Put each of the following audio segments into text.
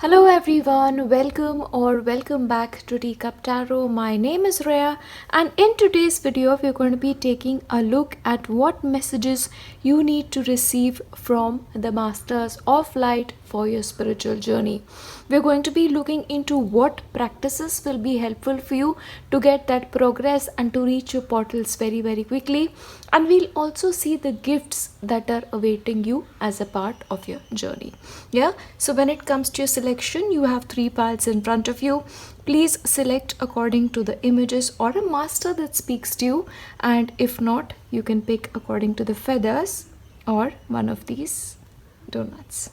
Hello everyone, welcome back to Teacup Tarot. My name is Reya, and in today's video we're going to be taking a look at what messages you need to receive from the Masters of Light for your spiritual journey. We're going to be looking into what practices will be helpful for you to get that progress and to reach your portals very quickly, and we'll also see the gifts that are awaiting you as a part of your journey. So when it comes to your selection, you have 3 piles in front of you. Please select according to the images or a master that speaks to you, and if not, you can pick according to the feathers or one of these donuts.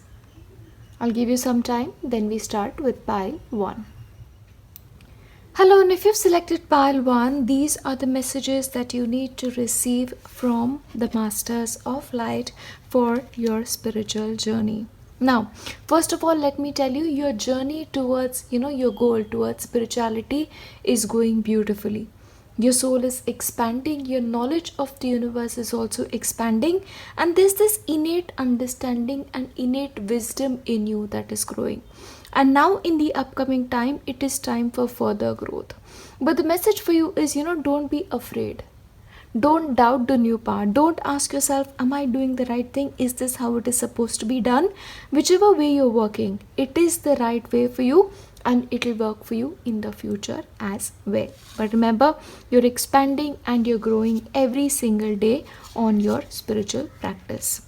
I'll give you some time, then we start with pile 1. Hello, and if you've selected pile 1, these are the messages that you need to receive from the Masters of Light for your spiritual journey. Now, first of all, let me tell you, your journey towards, your goal towards spirituality is going beautifully. Your soul is expanding, your knowledge of the universe is also expanding, and there's this innate understanding and innate wisdom in you that is growing. And now in the upcoming time, it is time for further growth. But the message for you is, don't be afraid. Don't doubt the new path. Don't ask yourself, am I doing the right thing? Is this how it is supposed to be done? Whichever way you're working, it is the right way for you, and it will work for you in the future as well. But remember, you're expanding and you're growing every single day on your spiritual practice.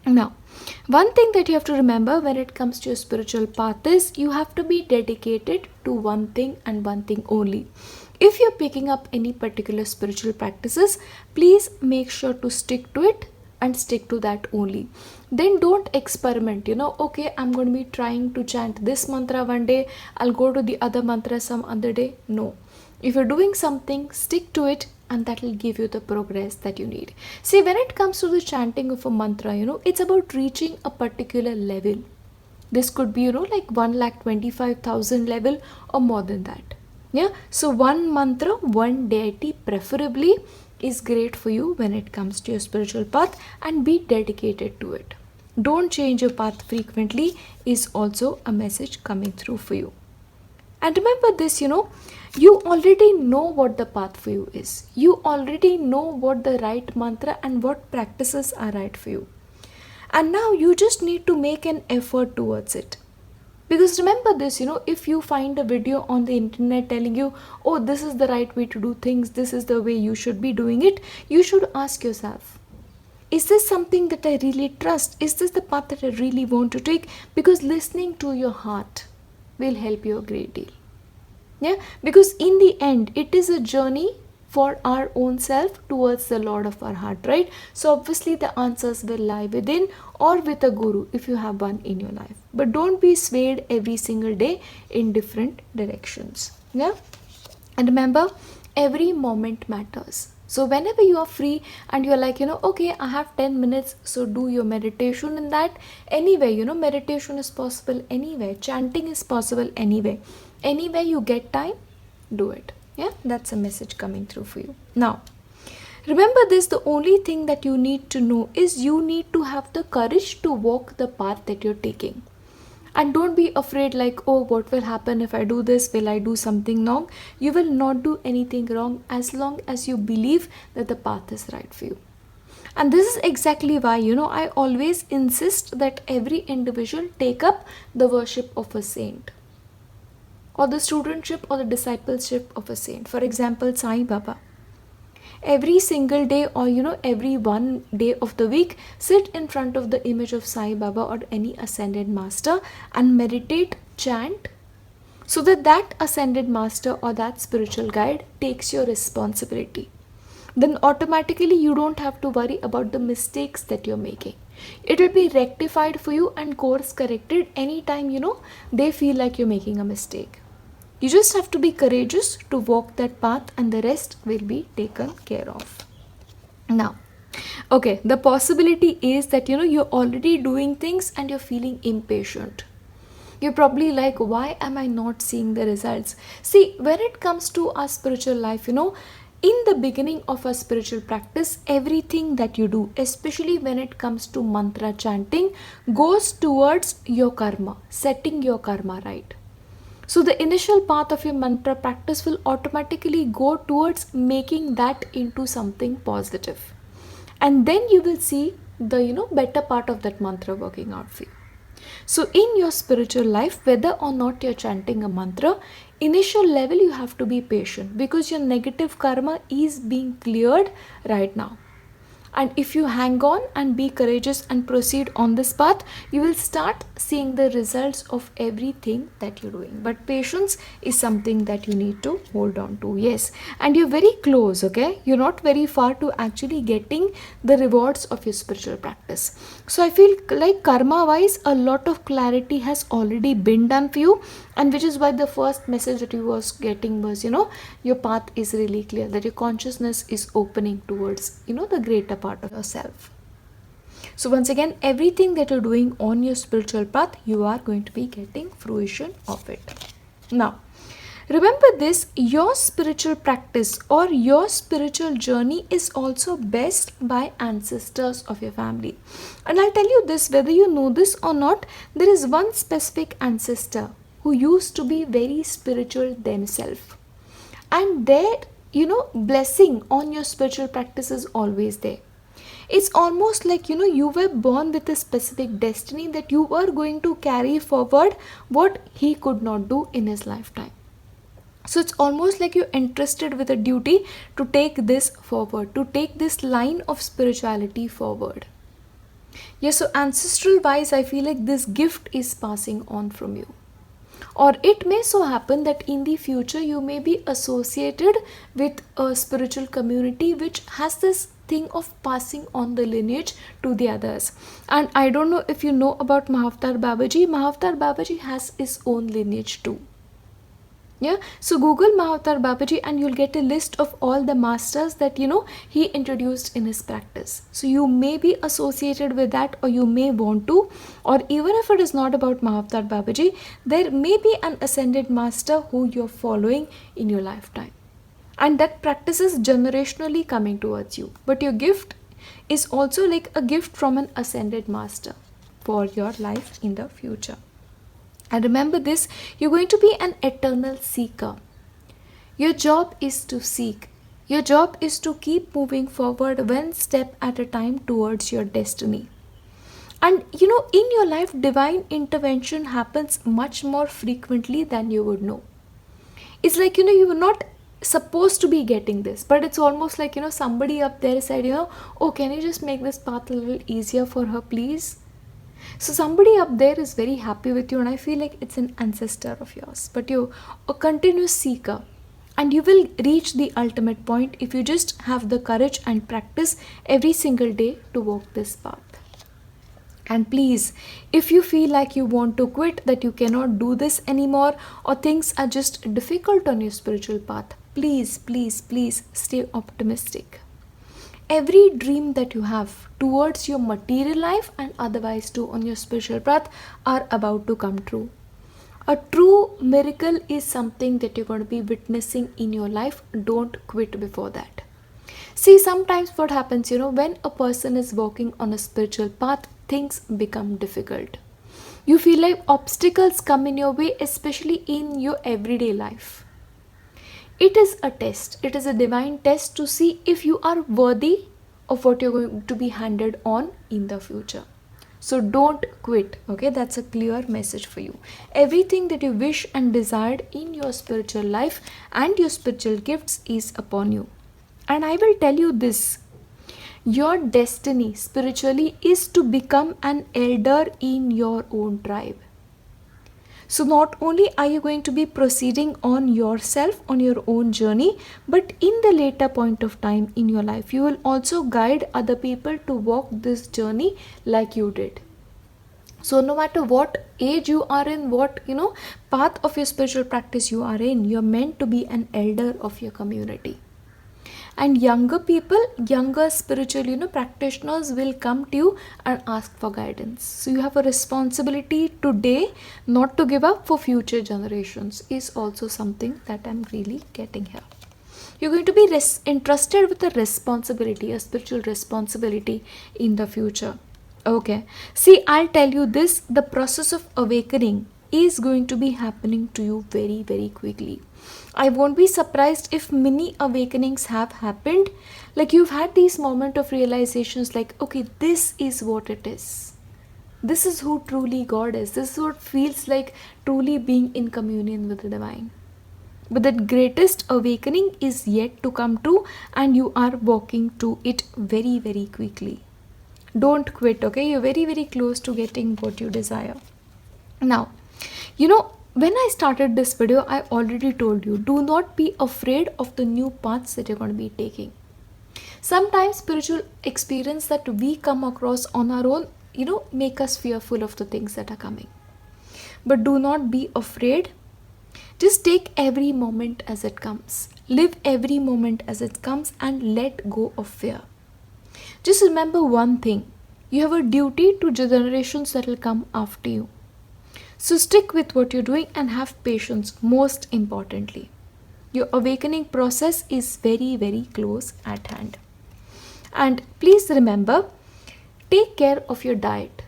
Now, one thing that you have to remember when it comes to your spiritual path is you have to be dedicated to one thing and one thing only. If you're picking up any particular spiritual practices, please make sure to stick to it and stick to that only. Then don't experiment, okay, I'm going to be trying to chant this mantra one day, I'll go to the other mantra some other day. No. If you're doing something, stick to it, and that will give you the progress that you need. See, when it comes to the chanting of a mantra, it's about reaching a particular level. This could be, like 1,25,000 level or more than that. So one mantra, one deity preferably is great for you when it comes to your spiritual path, and be dedicated to it. Don't change your path frequently is also a message coming through for you. And remember this, you already know what the path for you is. You already know what the right mantra and what practices are right for you. And now you just need to make an effort towards it. Because remember this, if you find a video on the internet telling you, oh, this is the right way to do things, this is the way you should be doing it, you should ask yourself, is this something that I really trust? Is this the path that I really want to take? Because listening to your heart will help you a great deal. Because in the end, it is a journey for our own self towards the Lord of our heart, right? So obviously the answers will lie within or with a guru if you have one in your life. But don't be swayed every single day in different directions. And remember, every moment matters. So whenever you are free and you're like, okay, I have 10 minutes, so do your meditation in that. Anyway, meditation is possible anywhere. Chanting is possible anywhere. Anywhere you get time, do it. That's a message coming through for you. Now, remember this, the only thing that you need to know is you need to have the courage to walk the path that you're taking. And don't be afraid like, oh, what will happen if I do this? Will I do something wrong? You will not do anything wrong as long as you believe that the path is right for you. And this is exactly why, I always insist that every individual take up the worship of a saint, or the studentship or the discipleship of a saint. For example, Sai Baba. Every single day or every one day of the week, sit in front of the image of Sai Baba or any ascended master and meditate, chant, so that ascended master or that spiritual guide takes your responsibility. Then automatically you don't have to worry about the mistakes that you're making. It will be rectified for you and course corrected anytime they feel like you're making a mistake. You just have to be courageous to walk that path, and the rest will be taken care of. Now, okay, the possibility is that you're already doing things and you're feeling impatient. You're probably like, why am I not seeing the results? See, when it comes to our spiritual life, In the beginning of a spiritual practice, everything that you do, especially when it comes to mantra chanting, goes towards your karma, setting your karma right. So the initial path of your mantra practice will automatically go towards making that into something positive. And then you will see the better part of that mantra working out for you. So in your spiritual life, whether or not you're chanting a mantra, initial level you have to be patient because your negative karma is being cleared right now. And if you hang on and be courageous and proceed on this path, you will start seeing the results of everything that you're doing. But patience is something that you need to hold on to. Yes. And you're very close, okay? You're not very far to actually getting the rewards of your spiritual practice. So I feel like karma-wise, a lot of clarity has already been done for you. And which is why the first message that you was getting was, your path is really clear, that your consciousness is opening towards, the greater part of yourself. So once again, everything that you're doing on your spiritual path, you are going to be getting fruition of it. Now, remember this, your spiritual practice or your spiritual journey is also blessed by ancestors of your family. And I'll tell you this, whether you know this or not, there is one specific ancestor who used to be very spiritual themselves. And their, blessing on your spiritual practice is always there. It's almost like, you were born with a specific destiny that you were going to carry forward what he could not do in his lifetime. So it's almost like you're entrusted with a duty to take this forward, to take this line of spirituality forward. Yes, so ancestral wise, I feel like this gift is passing on from you. Or it may so happen that in the future you may be associated with a spiritual community which has this thing of passing on the lineage to the others. And I don't know if you know about Mahavtar Babaji. Mahavtar Babaji has his own lineage too. Yeah, so Google Mahavtar Babaji and you'll get a list of all the masters that he introduced in his practice. So you may be associated with that, or you may want to, or even if it is not about Mahavtar Babaji, there may be an ascended master who you're following in your lifetime. And that practice is generationally coming towards you. But your gift is also like a gift from an ascended master for your life in the future. And remember this, you're going to be an eternal seeker. Your job is to seek. Your job is to keep moving forward one step at a time towards your destiny. And in your life, divine intervention happens much more frequently than you would know. It's like, you were not supposed to be getting this, but it's almost like, somebody up there said, oh, can you just make this path a little easier for her, please? So somebody up there is very happy with you, and I feel like it's an ancestor of yours. But you're a continuous seeker, and you will reach the ultimate point if you just have the courage and practice every single day to walk this path. And please, if you feel like you want to quit, that you cannot do this anymore, or things are just difficult on your spiritual path, please, please, please stay optimistic. Every dream that you have towards your material life and otherwise too on your spiritual path are about to come true. A true miracle is something that you're going to be witnessing in your life. Don't quit before that. See, sometimes what happens, when a person is walking on a spiritual path, things become difficult. You feel like obstacles come in your way, especially in your everyday life. It is a test. It is a divine test to see if you are worthy of what you're going to be handed on in the future. So don't quit, okay? That's a clear message for you. Everything that you wish and desired in your spiritual life and your spiritual gifts is upon you. And I will tell you this, your destiny spiritually is to become an elder in your own tribe. So not only are you going to be proceeding on yourself, on your own journey, but in the later point of time in your life, you will also guide other people to walk this journey like you did. So no matter what age you are in, what, path of your spiritual practice you are in, you're meant to be an elder of your community. And younger people, younger spiritual, practitioners will come to you and ask for guidance. So you have a responsibility today not to give up for future generations is also something that I'm really getting here. You're going to be entrusted with a responsibility, a spiritual responsibility in the future. Okay. See, I'll tell you this, the process of awakening is going to be happening to you very, very quickly. I won't be surprised if many awakenings have happened. Like you've had these moments of realizations like, okay, this is what it is. This is who truly God is. This is what feels like truly being in communion with the divine. But that greatest awakening is yet to come to, and you are walking to it very, very quickly. Don't quit, okay? You're very, very close to getting what you desire. Now, when I started this video, I already told you, do not be afraid of the new paths that you're going to be taking. Sometimes spiritual experience that we come across on our own, make us fearful of the things that are coming. But do not be afraid. Just take every moment as it comes. Live every moment as it comes and let go of fear. Just remember one thing. You have a duty to generations that will come after you. So stick with what you're doing and have patience, most importantly. Your awakening process is very, very close at hand. And please remember, take care of your diet.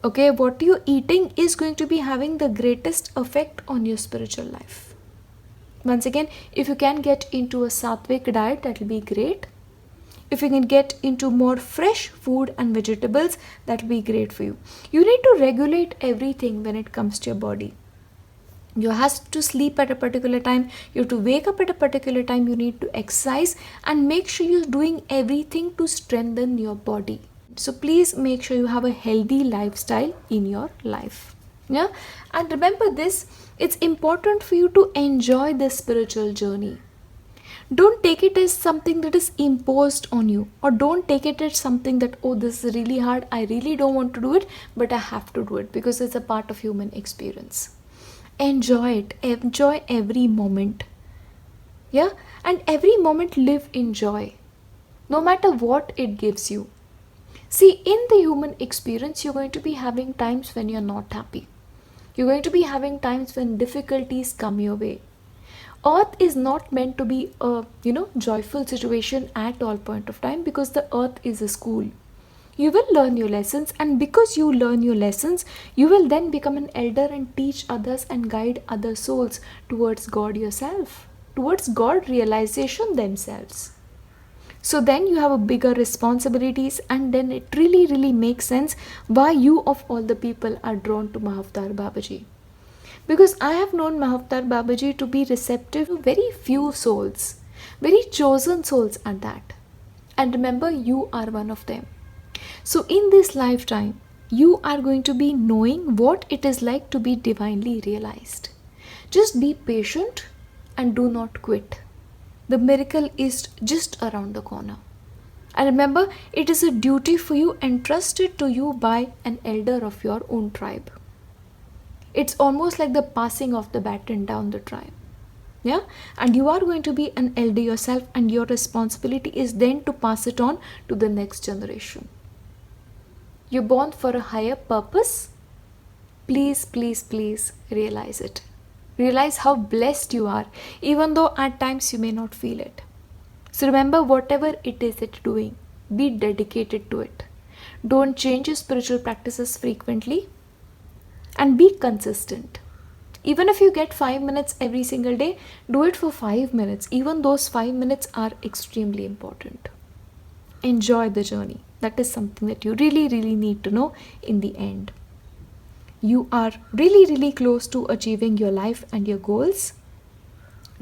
Okay, what you're eating is going to be having the greatest effect on your spiritual life. Once again, if you can get into a sattvic diet, that will be great. If you can get into more fresh food and vegetables, that will be great for you. You need to regulate everything when it comes to your body. You have to sleep at a particular time. You have to wake up at a particular time. You need to exercise and make sure you're doing everything to strengthen your body. So please make sure you have a healthy lifestyle in your life. Yeah, and remember this, it's important for you to enjoy this spiritual journey. Don't take it as something that is imposed on you, or don't take it as something that, oh, this is really hard, I really don't want to do it, but I have to do it because it's a part of human experience. Enjoy it. Enjoy every moment. Yeah, and every moment live in joy, no matter what it gives you. See, in the human experience, you're going to be having times when you're not happy. You're going to be having times when difficulties come your way. Earth is not meant to be a, joyful situation at all point of time, because the earth is a school. You will learn your lessons, and because you learn your lessons, you will then become an elder and teach others and guide other souls towards God yourself, towards God realization themselves. So then you have a bigger responsibilities, and then it really, really makes sense why you of all the people are drawn to Mahavtar Babaji. Because I have known Mahavtar Babaji to be receptive to very few souls, very chosen souls at that. And remember, you are one of them. So in this lifetime, you are going to be knowing what it is like to be divinely realized. Just be patient and do not quit. The miracle is just around the corner. And remember, it is a duty for you entrusted to you by an elder of your own tribe. It's almost like the passing of the baton down the tribe. Yeah, and you are going to be an elder yourself, and your responsibility is then to pass it on to the next generation. You're born for a higher purpose. Please, please, please realize it. Realize how blessed you are, even though at times you may not feel it. So remember, whatever it is that you're doing, be dedicated to it. Don't change your spiritual practices frequently, and be consistent. Even if you get 5 minutes every single day, do it for 5 minutes. Even those 5 minutes are extremely important. Enjoy the journey. That is something that you really, really need to know in the end. You are really, really close to achieving your life and your goals.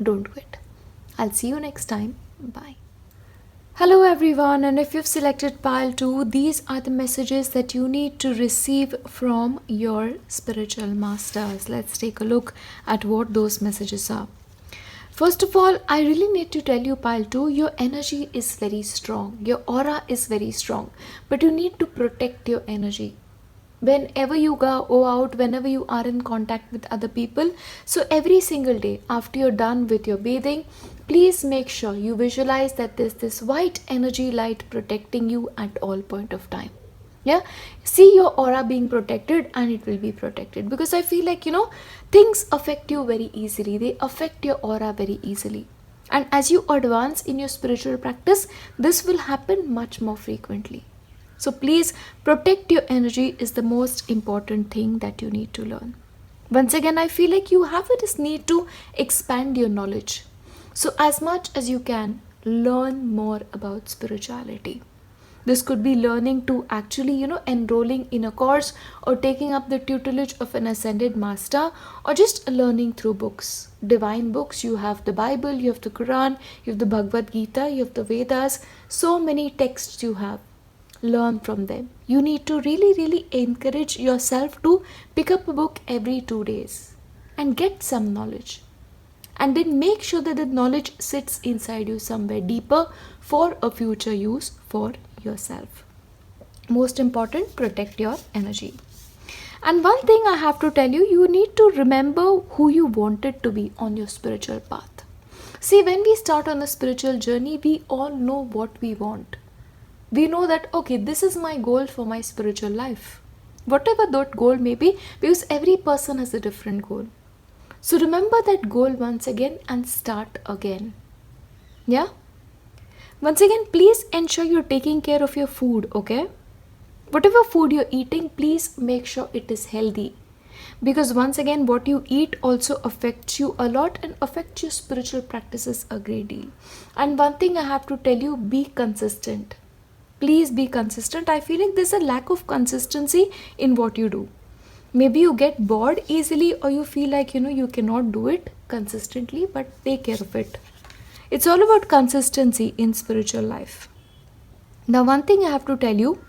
Don't quit. I'll see you next time. Bye. Hello everyone, and if you've selected pile 2, these are the messages that you need to receive from your spiritual masters. Let's take a look at what those messages are. First of all, I really need to tell you, pile 2, your energy is very strong. Your aura is very strong, but you need to protect your energy. Whenever you go out, whenever you are in contact with other people, so every single day after you're done with your bathing, please make sure you visualize that there's this white energy light protecting you at all point of time. Yeah, see your aura being protected, and it will be protected, because I feel like things affect you very easily. They affect your aura very easily. And as you advance in your spiritual practice, this will happen much more frequently. So please protect your energy is the most important thing that you need to learn. Once again, I feel like you have this need to expand your knowledge. So as much as you can, learn more about spirituality. This could be learning to actually, enrolling in a course or taking up the tutelage of an ascended master or just learning through books. Divine books, you have the Bible, you have the Quran, you have the Bhagavad Gita, you have the Vedas, so many texts you have. Learn from them. You need to really encourage yourself to pick up a book every 2 days and get some knowledge. And then make sure that the knowledge sits inside you somewhere deeper for a future use for yourself. Most important, protect your energy. And one thing I have to tell you, you need to remember who you wanted to be on your spiritual path. See, when we start on a spiritual journey, we all know what we want. We know that, okay, this is my goal for my spiritual life. Whatever that goal may be, because every person has a different goal. So remember that goal once again and start again. Yeah? Once again, please ensure you're taking care of your food, okay? Whatever food you're eating, please make sure it is healthy. Because once again, what you eat also affects you a lot and affects your spiritual practices a great deal. And one thing I have to tell you, be consistent. Please be consistent. I feel like there's a lack of consistency in what you do. Maybe you get bored easily or you feel like, you cannot do it consistently, but take care of it. It's all about consistency in spiritual life. Now, one thing I have to tell you,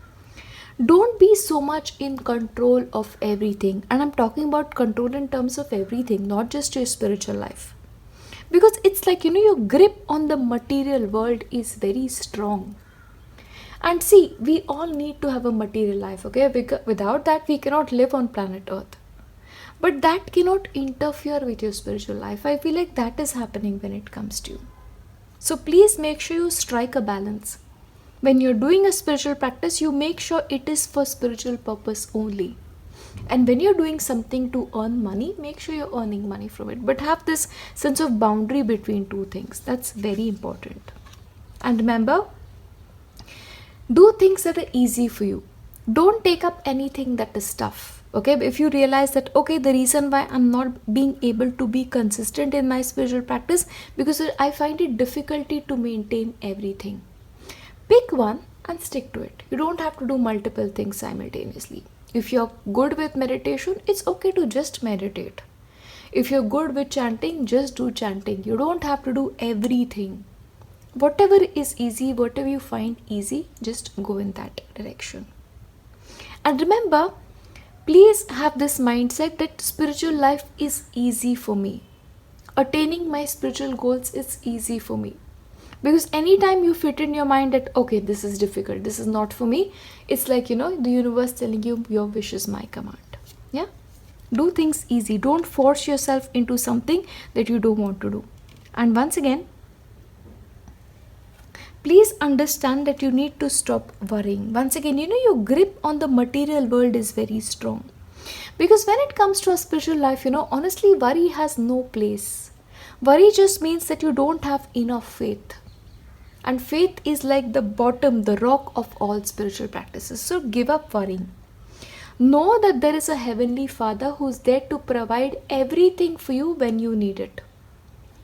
don't be so much in control of everything. And I'm talking about control in terms of everything, not just your spiritual life. Because it's like, your grip on the material world is very strong. And see, we all need to have a material life, okay? Without that, we cannot live on planet Earth. But that cannot interfere with your spiritual life. I feel like that is happening when it comes to you. So please make sure you strike a balance. When you're doing a spiritual practice, you make sure it is for spiritual purpose only. And when you're doing something to earn money, make sure you're earning money from it. But have this sense of boundary between two things. That's very important. And remember, do things that are easy for you. Don't take up anything that is tough. Okay, if you realize that, okay, the reason why I'm not being able to be consistent in my spiritual practice because I find it difficulty to maintain everything. Pick one and stick to it. You don't have to do multiple things simultaneously. If you're good with meditation, it's okay to just meditate. If you're good with chanting, just do chanting. You don't have to do everything. Whatever is easy, whatever you find easy, just go in that direction. And remember, please have this mindset that spiritual life is easy for me. Attaining my spiritual goals is easy for me. Because anytime you fit in your mind that, okay, this is difficult, this is not for me, it's like, the universe telling you your wish is my command. Yeah? Do things easy. Don't force yourself into something that you don't want to do. And once again, please understand that you need to stop worrying. Once again, your grip on the material world is very strong. Because when it comes to a spiritual life, honestly, worry has no place. Worry just means that you don't have enough faith. And faith is like the bottom, the rock of all spiritual practices. So give up worrying. Know that there is a Heavenly Father who's there to provide everything for you when you need it.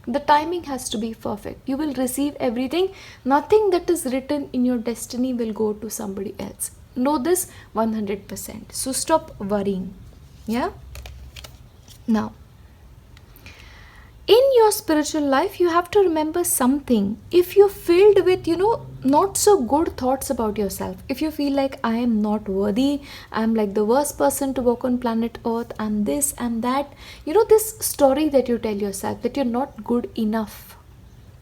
The timing has to be perfect. You will receive everything. Nothing that is written in your destiny will go to somebody else. Know this 100%. So stop worrying. Yeah? Now, in your spiritual life, you have to remember something. If you're filled with, not so good thoughts about yourself, if you feel like I am not worthy, I'm like the worst person to walk on planet Earth, and this and that, this story that you tell yourself that you're not good enough,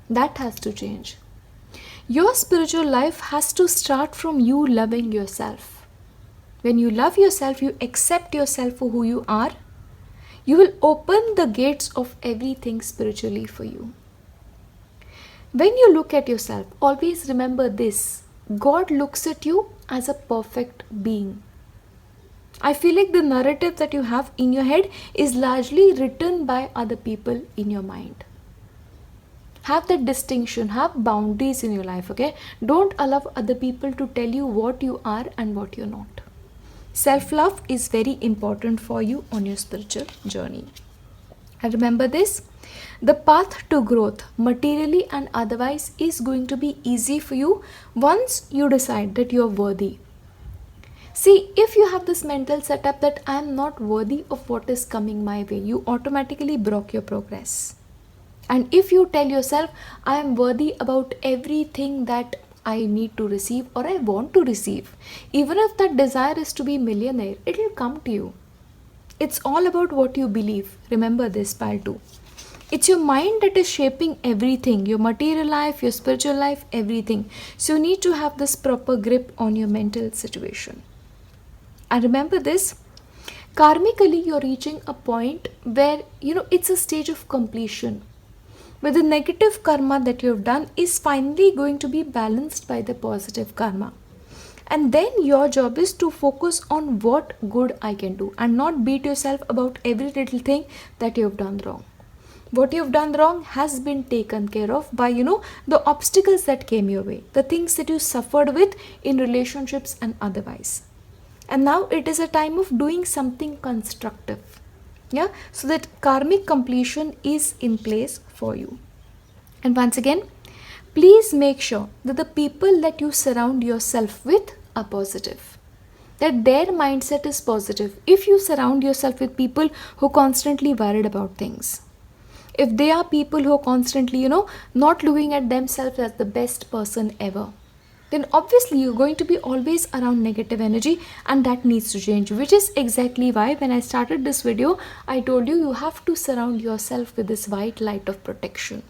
that has to change. Your spiritual life has to start from you loving yourself. When you love yourself, you accept yourself for who you are. You will open the gates of everything spiritually for you. When you look at yourself, always remember this. God looks at you as a perfect being. I feel like the narrative that you have in your head is largely written by other people in your mind. Have that distinction, have boundaries in your life, okay? Don't allow other people to tell you what you are and what you're not. Self-love is very important for you on your spiritual journey. And remember this, the path to growth, materially and otherwise, is going to be easy for you once you decide that you are worthy. See, if you have this mental setup that I am not worthy of what is coming my way, you automatically block your progress. And if you tell yourself, I am worthy about everything that I need to receive or I want to receive, even if that desire is to be millionaire, it will come to you. It's all about what you believe. Remember this, pal, too. It's your mind that is shaping everything, your material life, your spiritual life, everything. So you need to have this proper grip on your mental situation. And remember this, karmically you're reaching a point where, it's a stage of completion, where the negative karma that you've done is finally going to be balanced by the positive karma. And then your job is to focus on what good I can do and not beat yourself about every little thing that you've done wrong. What you've done wrong has been taken care of by, the obstacles that came your way, the things that you suffered with in relationships and otherwise. And now it is a time of doing something constructive. Yeah, so that karmic completion is in place for you. And once again, please make sure that the people that you surround yourself with are positive, that their mindset is positive. If you surround yourself with people who constantly worried about things, if they are people who are constantly, not looking at themselves as the best person ever, then obviously you're going to be always around negative energy, and that needs to change, which is exactly why when I started this video, I told you have to surround yourself with this white light of protection.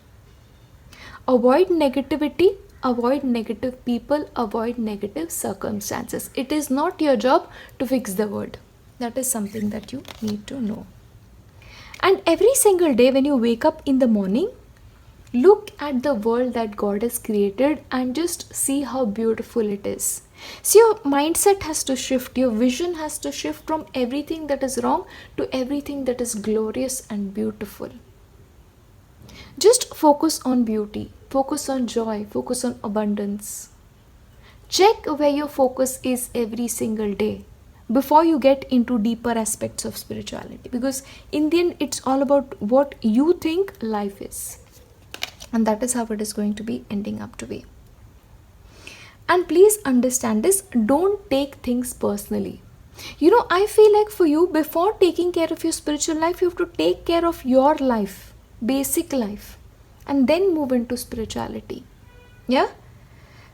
Avoid negativity, avoid negative people, avoid negative circumstances. It is not your job to fix the world. That is something that you need to know. And every single day when you wake up in the morning, look at the world that God has created and just see how beautiful it is. So your mindset has to shift, your vision has to shift from everything that is wrong to everything that is glorious and beautiful. Just focus on beauty, focus on joy, focus on abundance. Check where your focus is every single day before you get into deeper aspects of spirituality, because in the end it's all about what you think life is. And that is how it is going to be ending up to be. And please understand this, don't take things personally. I feel like for you, before taking care of your spiritual life, you have to take care of your life, basic life, and then move into spirituality. Yeah?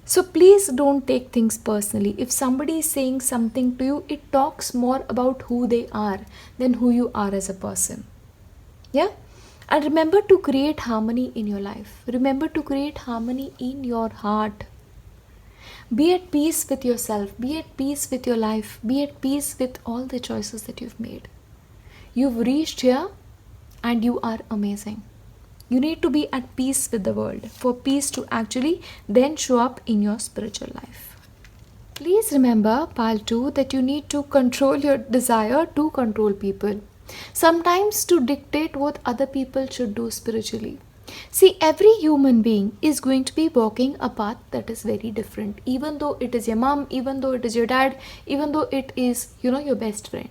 So please don't take things personally. If somebody is saying something to you, it talks more about who they are than who you are as a person. Yeah? And remember to create harmony in your life. Remember to create harmony in your heart. Be at peace with yourself. Be at peace with your life. Be at peace with all the choices that you've made. You've reached here and you are amazing. You need to be at peace with the world for peace to actually then show up in your spiritual life. Please remember, Pal 2, that you need to control your desire to control people. Sometimes to dictate what other people should do spiritually. See, every human being is going to be walking a path that is very different, even though it is your mom, even though it is your dad, even though it is, your best friend.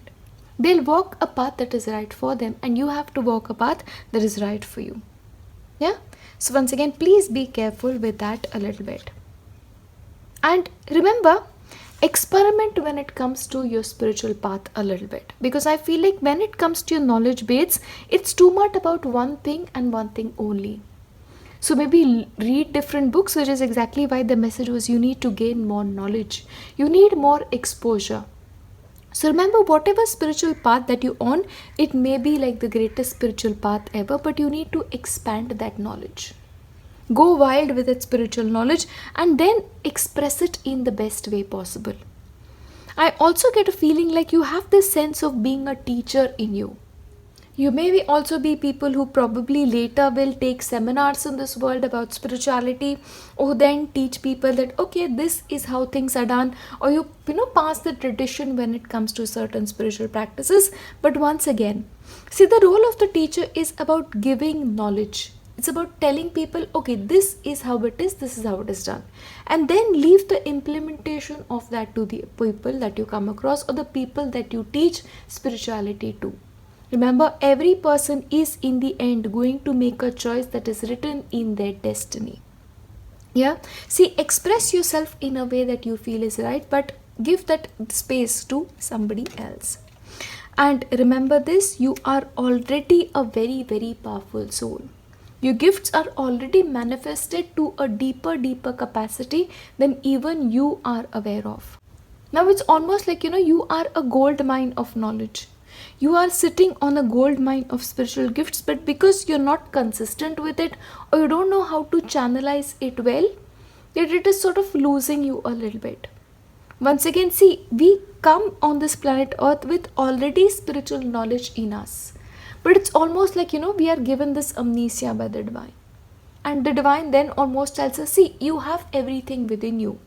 They'll walk a path that is right for them, and you have to walk a path that is right for you. Yeah? So once again, please be careful with that a little bit. And remember, experiment when it comes to your spiritual path a little bit, because I feel like when it comes to your knowledge base, it's too much about one thing and one thing only. So maybe read different books, which is exactly why the message was you need to gain more knowledge. You need more exposure. So remember, whatever spiritual path that you're on, it may be like the greatest spiritual path ever, but you need to expand that knowledge. Go wild with that spiritual knowledge and then express it in the best way possible. I also get a feeling like you have this sense of being a teacher in you. You may also be people who probably later will take seminars in this world about spirituality, or then teach people that, okay, this is how things are done, or you pass the tradition when it comes to certain spiritual practices. But once again, see, the role of the teacher is about giving knowledge. It's It's about telling people, okay, this is how it is, this is how it is done. And then leave the implementation of that to the people that you come across or the people that you teach spirituality to. Remember, every person is in the end going to make a choice that is written in their destiny. Yeah, see, express yourself in a way that you feel is right, but give that space to somebody else. And remember this, you are already a very, very powerful soul. Your gifts are already manifested to a deeper capacity than even you are aware of. Now it's almost like, you are a gold mine of knowledge. You are sitting on a gold mine of spiritual gifts, but because you're not consistent with it or you don't know how to channelize it well, yet it is sort of losing you a little bit. Once again, see, we come on this planet Earth with already spiritual knowledge in us. But it's almost like, we are given this amnesia by the divine. And the divine then almost tells us, see, you have everything within you.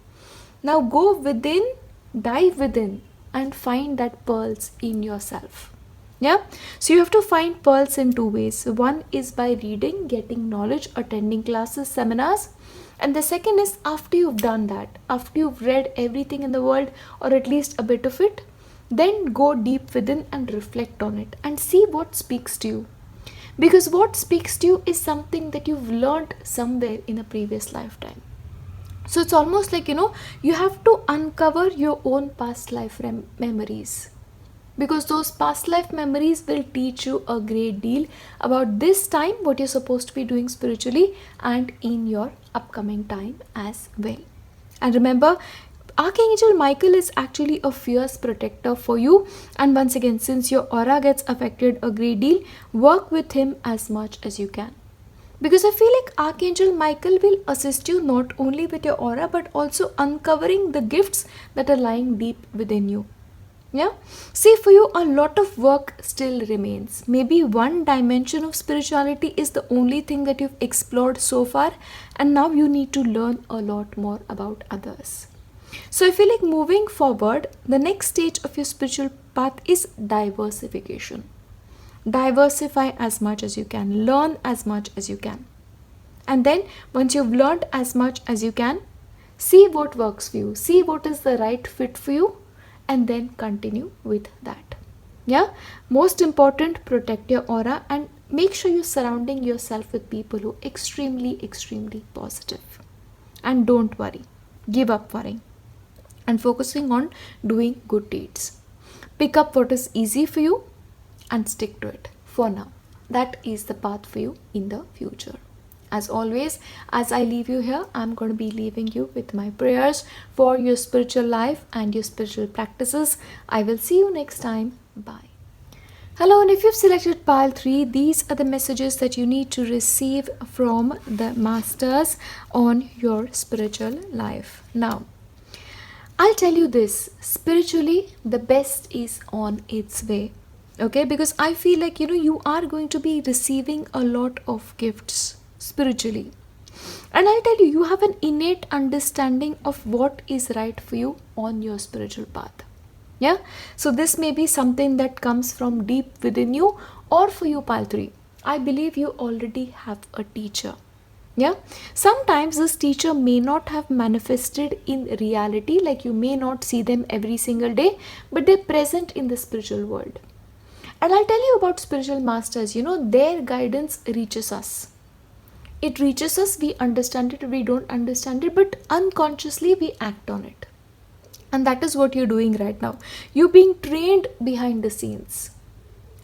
Now go within, dive within, and find that pearls in yourself. Yeah, so you have to find pearls in two ways. One is by reading, getting knowledge, attending classes, seminars, and the second is after you've done that, after you've read everything in the world or at least a bit of it, then go deep within and reflect on it and see what speaks to you. Because what speaks to you is something that you've learned somewhere in a previous lifetime. So it's almost like, you have to uncover your own past life memories. Because those past life memories will teach you a great deal about this time, what you're supposed to be doing spiritually, and in your upcoming time as well. And remember, Archangel Michael is actually a fierce protector for you. And once again, since your aura gets affected a great deal, work with him as much as you can. Because I feel like Archangel Michael will assist you not only with your aura, but also uncovering the gifts that are lying deep within you. Yeah, see, for you a lot of work still remains. Maybe one dimension of spirituality is the only thing that you've explored so far, and now you need to learn a lot more about others. So I feel like moving forward, the next stage of your spiritual path is diversification. Diversify as much as you can, learn as much as you can. And then once you've learned as much as you can, see what works for you, see what is the right fit for you, and then continue with that. Yeah, most important, protect your aura and make sure you're surrounding yourself with people who are extremely positive. And don't worry, give up worrying and focusing on doing good deeds. Pick up what is easy for you and stick to it for now. That is the path for you in the future. As always, as I leave you here, I'm going to be leaving you with my prayers for your spiritual life and your spiritual practices. I will see you next time. Bye. Hello, and if you've selected pile 3, these are the messages that you need to receive from the masters on your spiritual life. Now, I'll tell you this, spiritually, the best is on its way. Okay, because I feel like, you are going to be receiving a lot of gifts spiritually. And I'll tell you, you have an innate understanding of what is right for you on your spiritual path. Yeah, so this may be something that comes from deep within you, or for you, pile 3, I believe you already have a teacher. Yeah, sometimes this teacher may not have manifested in reality, like you may not see them every single day, but they're present in the spiritual world. And I'll tell you about spiritual masters, their guidance reaches us. It reaches us, we understand it, we don't understand it, but unconsciously we act on it. And that is what you're doing right now. You're being trained behind the scenes.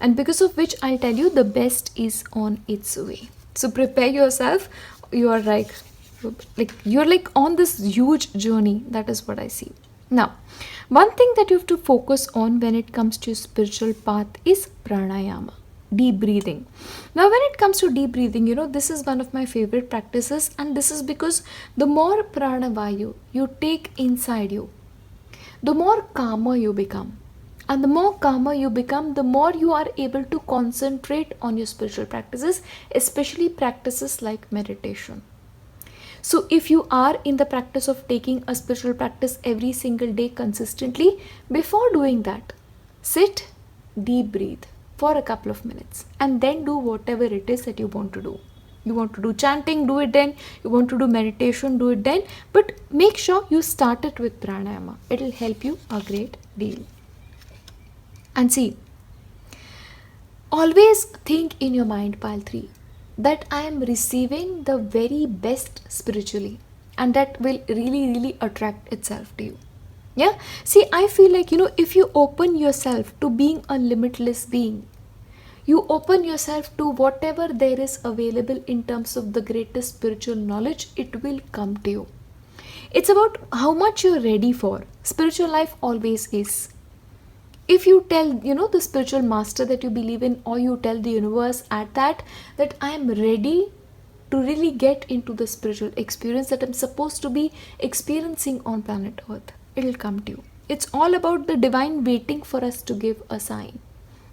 And because of which I'll tell you, the best is on its way. So prepare yourself. You're like on this huge journey. That is what I see. Now, one thing that you have to focus on when it comes to your spiritual path is pranayama. Deep breathing. Now when it comes to deep breathing, this is one of my favorite practices, and this is because the more pranavayu you take inside you, the more calmer you become. And the more calmer you become, the more you are able to concentrate on your spiritual practices, especially practices like meditation. So if you are in the practice of taking a spiritual practice every single day consistently, before doing that, sit, deep breathe for a couple of minutes, and then do whatever it is that you want to do. You want to do chanting, do it then. You want to do meditation, do it then. But make sure you start it with pranayama. It will help you a great deal. And see, always think in your mind, pile 3, that I am receiving the very best spiritually, and that will really attract itself to you. Yeah, see, I feel like, if you open yourself to being a limitless being, you open yourself to whatever there is available in terms of the greatest spiritual knowledge, it will come to you. It's about how much you're ready for. Spiritual life always is. If you tell, the spiritual master that you believe in, or you tell the universe at that I am ready to really get into the spiritual experience that I'm supposed to be experiencing on planet Earth, it'll come to you. It's all about the divine waiting for us to give a sign.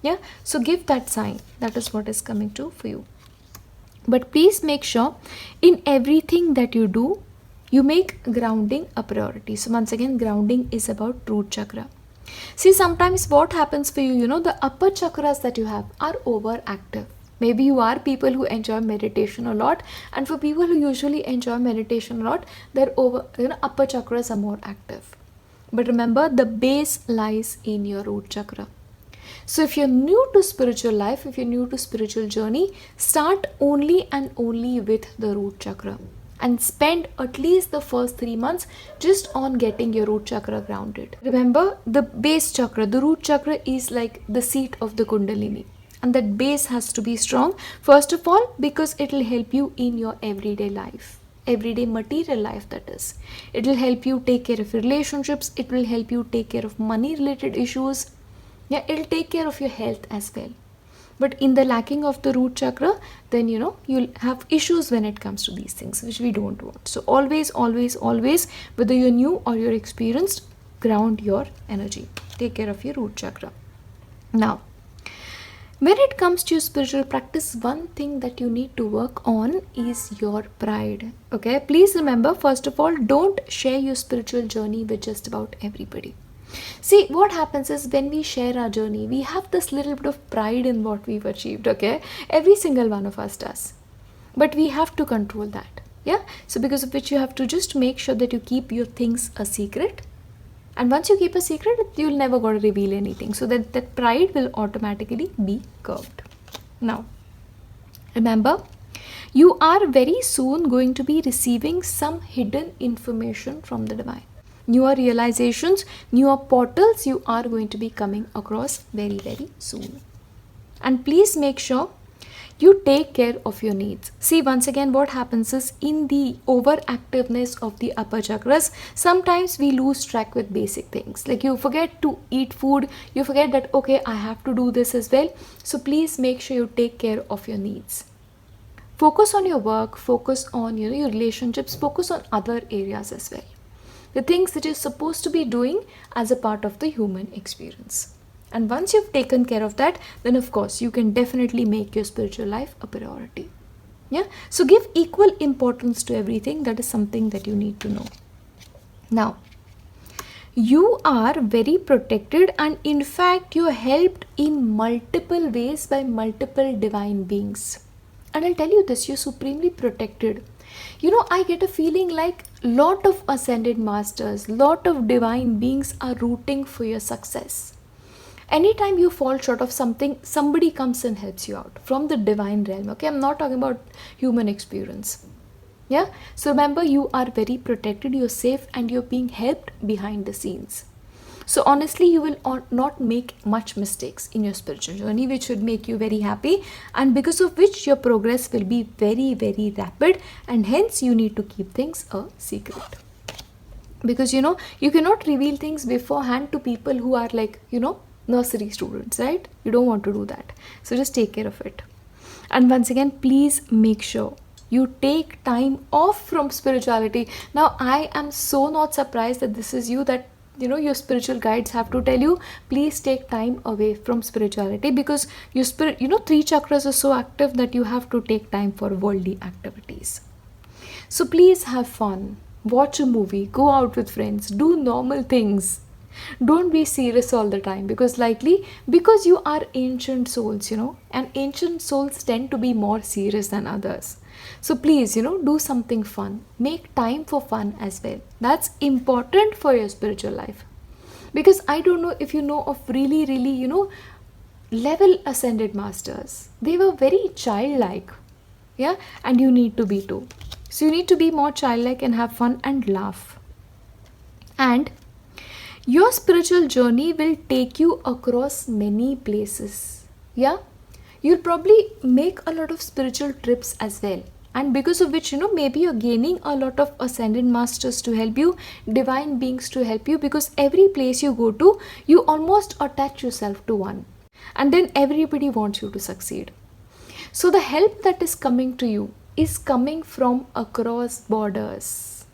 Yeah, so give that sign. That is what is coming to for you. But please make sure in everything that you do, you make grounding a priority. So once again, grounding is about root chakra. See, sometimes what happens for you, the upper chakras that you have are overactive. Maybe you are people who enjoy meditation a lot, and for people who usually enjoy meditation a lot, their upper chakras are more active. But remember, the base lies in your root chakra. So if you're new to spiritual life, if you're new to spiritual journey, start only and only with the root chakra, and spend at least the first 3 months just on getting your root chakra grounded. Remember, the base chakra, the root chakra is like the seat of the kundalini, and that base has to be strong, first of all, because it will help you in your everyday life, everyday material life, that is. It will help you take care of relationships, it will help you take care of money related issues. Yeah, it'll take care of your health as well. But in the lacking of the root chakra, then you'll have issues when it comes to these things, which we don't want. So always, whether you're new or you're experienced, ground your energy. Take care of your root chakra. Now, when it comes to your spiritual practice, one thing that you need to work on is your pride. Okay, please remember, first of all, don't share your spiritual journey with just about everybody. See, what happens is when we share our journey, we have this little bit of pride in what we've achieved, okay? Every single one of us does. But we have to control that, yeah? So because of which you have to just make sure that you keep your things a secret. And once you keep a secret, you'll never got to reveal anything. So that pride will automatically be curbed. Now, remember, you are very soon going to be receiving some hidden information from the divine. Newer realizations, newer portals you are going to be coming across very soon. And please make sure you take care of your needs. See, once again, what happens is in the overactiveness of the upper chakras, sometimes we lose track with basic things. Like you forget to eat food, you forget that, okay, I have to do this as well. So please make sure you take care of your needs. Focus on your work, focus on your relationships, focus on other areas as well. The things that you're supposed to be doing as a part of the human experience. And once you've taken care of that, then of course you can definitely make your spiritual life a priority. Yeah. So give equal importance to everything. That is something that you need to know. Now, you are very protected, and in fact you are helped in multiple ways by multiple divine beings. And I'll tell you this, you're supremely protected. I get a feeling like lot of ascended masters, lot of divine beings are rooting for your success. Anytime you fall short of something, somebody comes and helps you out from the divine realm. Okay, I'm not talking about human experience. Yeah, so remember, you are very protected, you're safe, and you're being helped behind the scenes. So honestly, you will not make much mistakes in your spiritual journey, which should make you very happy, and because of which your progress will be very rapid, and hence you need to keep things a secret. Because you cannot reveal things beforehand to people who are like, nursery students, right? You don't want to do that. So just take care of it. And once again, please make sure you take time off from spirituality. Now, I am so not surprised that this is you, that your spiritual guides have to tell you, please take time away from spirituality, because your spirit, 3 chakras are so active that you have to take time for worldly activities. So please have fun, watch a movie, go out with friends, do normal things. Don't be serious all the time, because you are ancient souls, and ancient souls tend to be more serious than others. So please, do something fun. Make time for fun as well. That's important for your spiritual life. Because I don't know if you know of really, really, level ascended masters. They were very childlike. Yeah, and you need to be too. So you need to be more childlike and have fun and laugh. And your spiritual journey will take you across many places. Yeah, you'll probably make a lot of spiritual trips as well. And because of which, maybe you're gaining a lot of ascended masters to help you, divine beings to help you, because every place you go to, you almost attach yourself to one. And then everybody wants you to succeed. So the help that is coming to you is coming from across borders.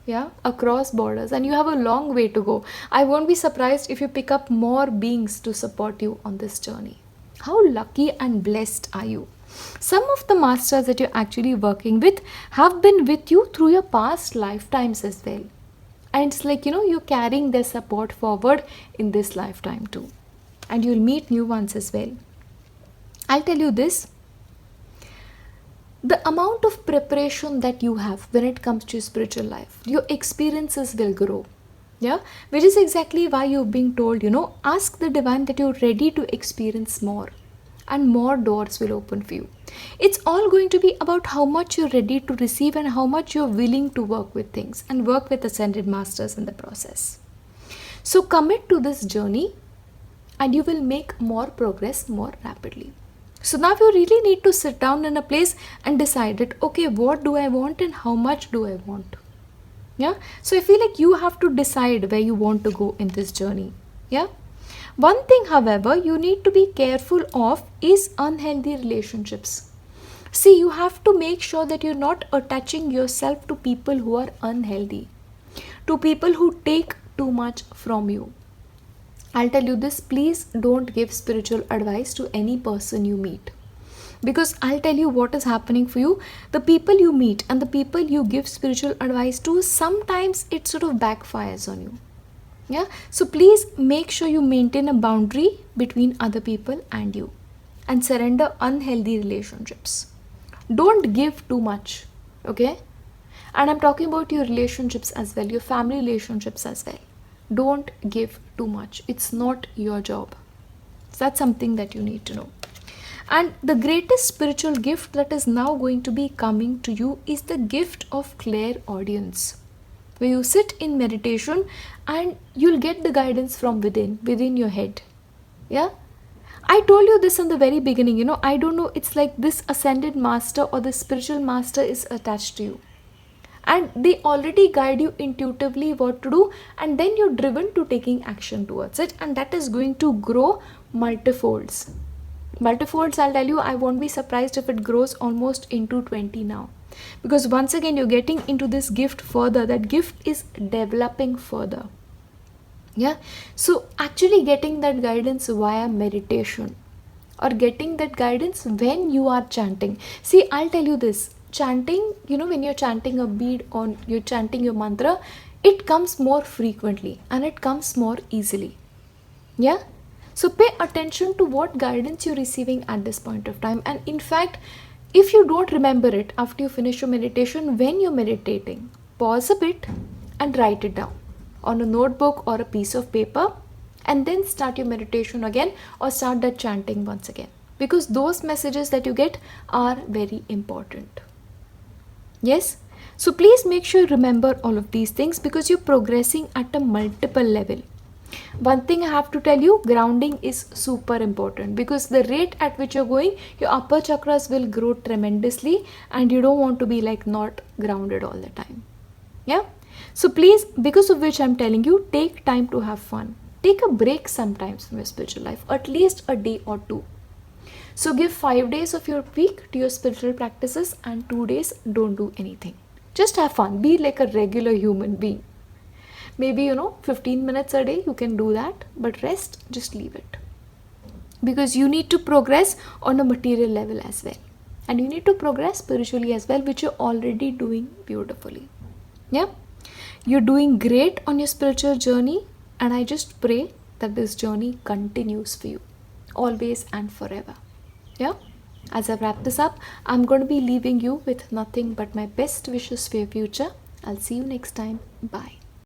Yeah, across borders. And you have a long way to go. I won't be surprised if you pick up more beings to support you on this journey. How lucky and blessed are you? Some of the masters that you're actually working with have been with you through your past lifetimes as well. And it's like, you're carrying their support forward in this lifetime too. And you'll meet new ones as well. I'll tell you this. The amount of preparation that you have when it comes to your spiritual life, your experiences will grow. Yeah, which is exactly why you're being told, ask the divine that you're ready to experience more. And more doors will open for you. It's all going to be about how much you're ready to receive and how much you're willing to work with things and work with ascended masters in the process. So commit to this journey and you will make more progress more rapidly. So now you really need to sit down in a place and decide it, okay, what do I want and how much do I want? Yeah. So I feel like you have to decide where you want to go in this journey. Yeah. One thing, however, you need to be careful of is unhealthy relationships. See, you have to make sure that you're not attaching yourself to people who are unhealthy, to people who take too much from you. I'll tell you this, please don't give spiritual advice to any person you meet. Because I'll tell you what is happening for you. The people you meet and the people you give spiritual advice to, sometimes it sort of backfires on you. Yeah, so please make sure you maintain a boundary between other people and you and surrender unhealthy relationships. Don't give too much, okay? And I'm talking about your relationships as well, your family relationships as well. Don't give too much. It's not your job. So that's something that you need to know. And the greatest spiritual gift that is now going to be coming to you is the gift of clairaudience, where you sit in meditation and you'll get the guidance from within your head. Yeah, I told you this in the very beginning, I don't know, it's like this ascended master or the spiritual master is attached to you and they already guide you intuitively what to do, and then you're driven to taking action towards it, and that is going to grow multifolds. I'll tell you, I won't be surprised if it grows almost into 20 now. Because once again, you're getting into this gift further. That gift is developing further. Yeah. So actually getting that guidance via meditation or getting that guidance when you are chanting. See, I'll tell you this. Chanting, when you're chanting a bead or you're chanting your mantra, it comes more frequently and it comes more easily. Yeah. So pay attention to what guidance you're receiving at this point of time. And in fact, if you don't remember it after you finish your meditation, when you're meditating, pause a bit and write it down on a notebook or a piece of paper, and then start your meditation again or start that chanting once again, because those messages that you get are very important. Yes? So please make sure you remember all of these things because you're progressing at a multiple level. One thing I have to tell you, grounding is super important, because the rate at which you're going, your upper chakras will grow tremendously and you don't want to be like not grounded all the time. Yeah. So please, because of which I'm telling you, take time to have fun. Take a break sometimes from your spiritual life, at least a day or two. So give 5 days of your week to your spiritual practices and 2 days don't do anything. Just have fun. Be like a regular human being. Maybe 15 minutes a day you can do that, but rest, just leave it, because you need to progress on a material level as well, and you need to progress spiritually as well, which you're already doing beautifully. Yeah, you're doing great on your spiritual journey, And I just pray that this journey continues for you, always and forever. Yeah? As I wrap this up, I'm going to be leaving you with nothing but my best wishes for your future. I'll see you next time. Bye.